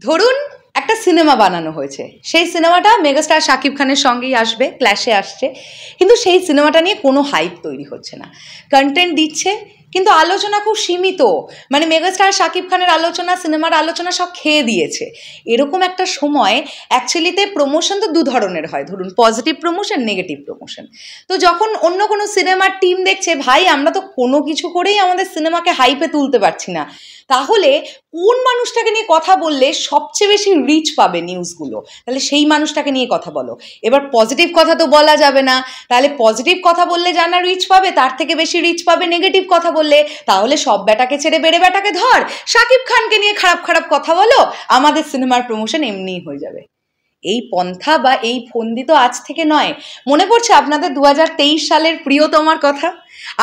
ধরুন একটা সিনেমা বানানো হয়েছে, সেই সিনেমাটা মেগাস্টার শাকিব খানের সঙ্গেই আসবে, ক্ল্যাশে আসছে, কিন্তু সেই সিনেমাটা নিয়ে কোনো হাইপ তৈরি হচ্ছে না। কন্টেন্ট দিচ্ছে কিন্তু আলোচনা খুব সীমিত, মানে মেগাস্টার শাকিব খানের আলোচনা, সিনেমার আলোচনা সব খেয়ে দিয়েছে। এরকম একটা সময় অ্যাকচুয়ালিতে প্রমোশন তো দু ধরনের হয়, ধরুন পজিটিভ প্রমোশন, নেগেটিভ প্রমোশন। তো যখন অন্য কোনো সিনেমার টিম দেখছে ভাই আমরা তো কোনো কিছু করেই আমাদের সিনেমাকে হাইপে তুলতে পারছি না, তাহলে কোন মানুষটাকে নিয়ে কথা বললে সবচেয়ে বেশি রিচ পাবে নিউজগুলো, তাহলে সেই মানুষটাকে নিয়ে কথা বলো। এবার পজিটিভ কথা তো বলা যাবে না, তাহলে পজিটিভ কথা বললে জানা রিচ পাবে, তার থেকে বেশি রিচ পাবে নেগেটিভ কথা বললে। তাহলে সব বেটাকে ছেড়ে বেড়ে বেটাকে ধর, শাকিব খানকে নিয়ে খারাপ খারাপ কথা বলো, আমাদের সিনেমার প্রমোশন এমনিই হয়ে যাবে। এই পন্থা বা এই ফন্দি তো আজ থেকে নয়। মনে পড়ছে আপনাদের 2023 সালের প্রিয়তমার কথা?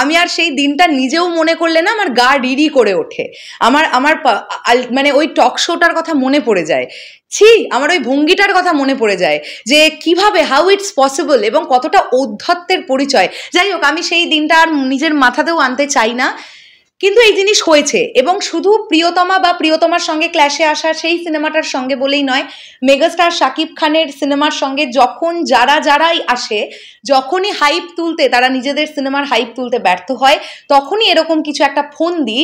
আমি আর সেই দিনটা নিজেও মনে করলে না আমার গা রিরি করে ওঠে। আমার মানে ওই টক শোটার কথা মনে পড়ে যায়, আমার ওই ভঙ্গিটার কথা মনে পড়ে যায় যে কিভাবে, হাউ ইটস পসিবল, এবং কতটা ঔদ্ধত্যের পরিচয়। যাই হোক, আমি সেই দিনটা আর নিজের মাথাতেও আনতে চাই না, কিন্তু এই জিনিস হয়েছে। এবং শুধু প্রিয়তমা বা প্রিয়তমার সঙ্গে ক্ল্যাশে আসা সেই সিনেমাটার সঙ্গে বলেই নয়, মেগাস্টার শাকিব খানের সিনেমার সঙ্গে যখন যারাই আসে, যখনই হাইপ তুলতে, তারা নিজেদের সিনেমার হাইপ তুলতে ব্যর্থ হয়, তখনই এরকম কিছু একটা ফন্দি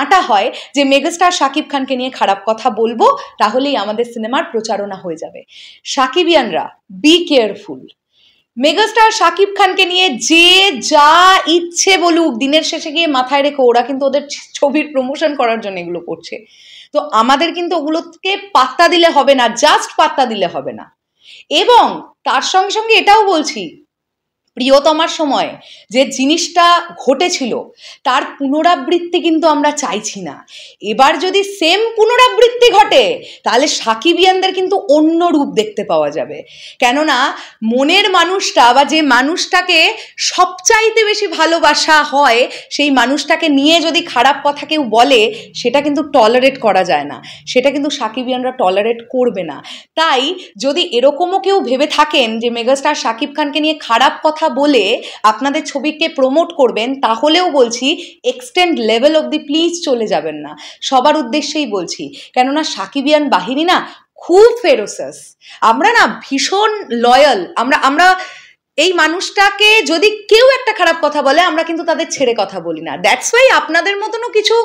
আঁটা হয় যে মেগাস্টার শাকিব খানকে নিয়ে খারাপ কথা বলবো, তাহলেই আমাদের সিনেমার প্রচারণা হয়ে যাবে। শাকিবিয়ানরা বি কেয়ারফুল। মেগাস্টার শাকিব খানকে নিয়ে যে যা ইচ্ছে বলুক, দিনের শেষে গিয়ে মাথায় রেখো ওরা কিন্তু ওদের ছবির প্রমোশন করার জন্য এগুলো করছে। তো আমাদের কিন্তু ওগুলোকে পাত্তা দিলে হবে না, জাস্ট পাত্তা দিলে হবে না। এবং তার সঙ্গে সঙ্গে এটাও বলছি, প্রিয়তমার সময় যে জিনিসটা ঘটেছিল তার পুনরাবৃত্তি কিন্তু আমরা চাইছি না। এবার যদি সেম পুনরাবৃত্তি ঘটে তাহলে সাকিবিয়ানদের কিন্তু অন্য রূপ দেখতে পাওয়া যাবে। কেননা মনের মানুষটা বা যে মানুষটাকে সবচাইতে বেশি ভালোবাসা হয়, সেই মানুষটাকে নিয়ে যদি খারাপ কথা কেউ বলে, সেটা কিন্তু টলারেট করা যায় না, সেটা কিন্তু সাকিবিয়ানরা টলারেট করবে না। তাই যদি এরকমও কেউ ভেবে থাকেন যে মেগাস্টার শাকিব খানকে নিয়ে খারাপ কথা বলে আপনাদের ছবিকে প্রমোট করবেন, তাহলেও বলছি এক্সটেন্ড লেভেল অবধি প্লিজ চলে যাবেন না, সবার উদ্দেশ্যেই বলছি। কেননা সাকিবিয়ান বাহিনী না খুব ফেরোসাস, আমরা না ভীষণ লয়াল। আমরা এই মানুষটাকে যদি কেউ একটা খারাপ কথা বলে, আমরা কিন্তু তাদের ছেড়ে কথা বলি না। দ্যাটস ওয়াই আপনাদের মতনও কিছু,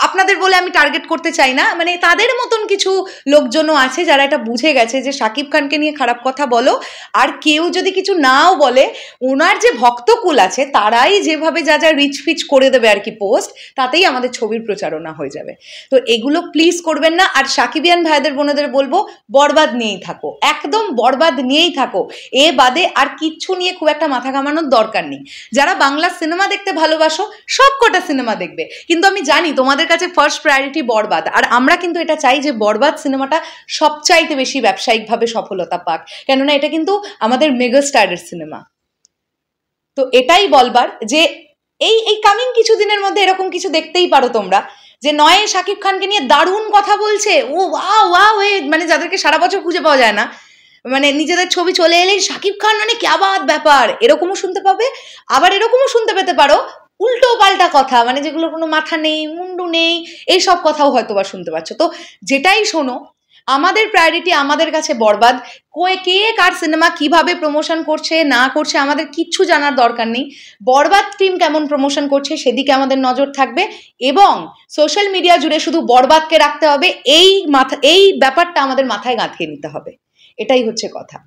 আপনাদের বলে আমি টার্গেট করতে চাই না, মানে তাদের মতন কিছু লোকজনও আছে যারা এটা বুঝে গেছে যে শাকিব খানকে নিয়ে খারাপ কথা বলো, আর কেউ যদি কিছু নাও বলে, ওনার যে ভক্তকুল আছে তারাই যেভাবে যা যা রিচ ফিচ করে দেবে আর কি পোস্ট, তাতেই আমাদের ছবির প্রচারণা হয়ে যাবে। তো এগুলো প্লিজ করবেন না। আর সাকিবিয়ান ভাইদের বোনেদের বলবো, বরবাদ নিয়েই থাকো, একদম বরবাদ নিয়েই থাকো। এ বাদে আর কিচ্ছু নিয়ে খুব একটা মাথা ঘামানোর দরকার নেই। যারা বাংলা সিনেমা দেখতে ভালোবাসো সব কটা সিনেমা দেখবে, কিন্তু আমি জানি তোমাদের কাছে ফার্স্ট প্রায়োরিটি বরবাদ, আর আমরা কিন্তু এটা চাই যে বরবাদ সিনেমাটা সবচাইতে বেশি ব্যবসায়িকভাবে সফলতা পাক, কেননা এটা কিন্তু আমাদের মেগাস্টারের সিনেমা। তো এটাই বলবার যে এই কামিং কিছু দিনের মধ্যে এরকম কিছু দেখতেই পারো তোমরা, যে নয় শাকিব খানকে নিয়ে দারুণ কথা বলছে, ও ওয়াও ওয়াও, মানে যাদেরকে সারা বছর খুঁজে পাওয়া যায় না, মানে নিজেদের ছবি চলে এলেই শাকিব খান মানে ক্যা বাত ব্যাপার, এরকমও শুনতে পাবে। আবার এরকমও শুনতে পেতে পারো উল্টো পাল্টা কথা, মানে যেগুলো কোনো মাথা নেই মুন্ডু নেই, এইসব কথাও হয়তো বা শুনতে পাচ্ছ। তো যেটাই শোনো, আমাদের প্রায়োরিটি আমাদের কাছে বরবাদ। কে কার সিনেমা কিভাবে প্রমোশন করছে না করছে আমাদের কিচ্ছু জানার দরকার নেই। বরবাদ টিম কেমন প্রমোশন করছে সেদিকে আমাদের নজর থাকবে, এবং সোশ্যাল মিডিয়া জুড়ে শুধু বরবাদকে রাখতে হবে, এই ব্যাপারটা আমাদের মাথায় গাঁথিয়ে নিতে হবে। এটাই হচ্ছে কথা।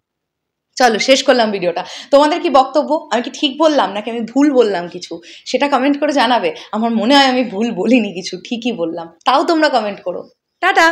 চলো শেষ করলাম ভিডিওটা। তোমাদের কি বক্তব্য? আমি কি ঠিক বললাম নাকি আমি ভুল বললাম কিছু, সেটা কমেন্ট করে জানাবে। আমার মনে হয় আমি ভুল বলিনি কিছু, ঠিকই বললাম, তাও তোমরা কমেন্ট করো। টাটা।